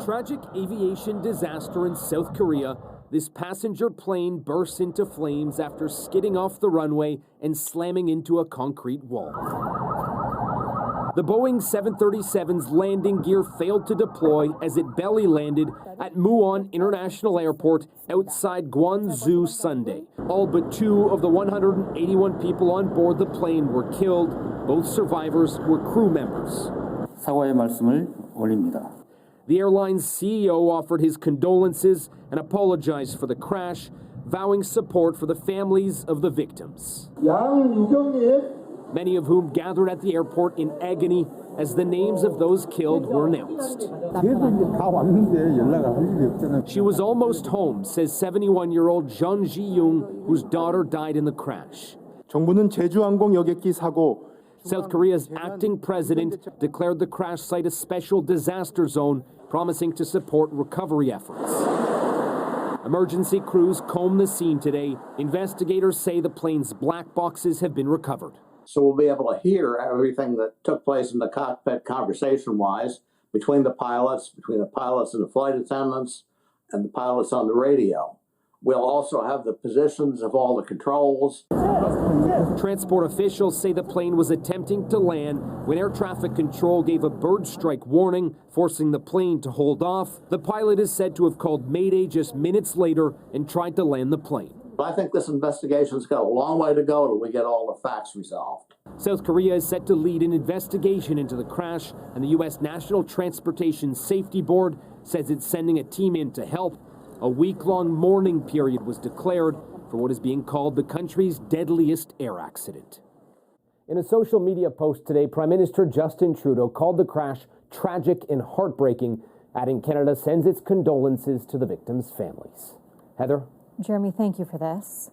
tragic aviation disaster in South Korea. This passenger plane burst into flames after skidding off the runway and slamming into a concrete wall. The Boeing 737's landing gear failed to deploy as it belly landed at Muon International Airport outside Gwangju Sunday. All but 2 of the 181 people on board the plane were killed. Both survivors were crew members. 사과의 말씀을 올립니다. The airline's CEO offered his condolences and apologized for the crash, vowing support for the families of the victims. Many of whom gathered at the airport in agony as the names of those killed were announced. She was almost home, says 71-year-old Jeon Ji-young, whose daughter died in the crash. 정부는 제주항공 여객기 사고 South Korea's acting president declared the crash site a special disaster zone, promising to support recovery efforts. Emergency crews combed the scene today. Investigators say the plane's black boxes have been recovered. So we'll be able to hear everything that took place in the cockpit conversation-wise between the pilots and the flight attendants, and the pilots on the radio. We'll also have the positions of all the controls. Transport officials say the plane was attempting to land when air traffic control gave a bird strike warning, forcing the plane to hold off. The pilot is said to have called Mayday just minutes later and tried to land the plane. I think this investigation's got a long way to go till we get all the facts resolved. South Korea is set to lead an investigation into the crash, and the U.S. National Transportation Safety Board says it's sending a team in to help. A week-long mourning period was declared for what is being called the country's deadliest air accident. In a social media post today, Prime Minister Justin Trudeau called the crash tragic and heartbreaking, adding Canada sends its condolences to the victims' families. Heather? Jeremy, thank you for this.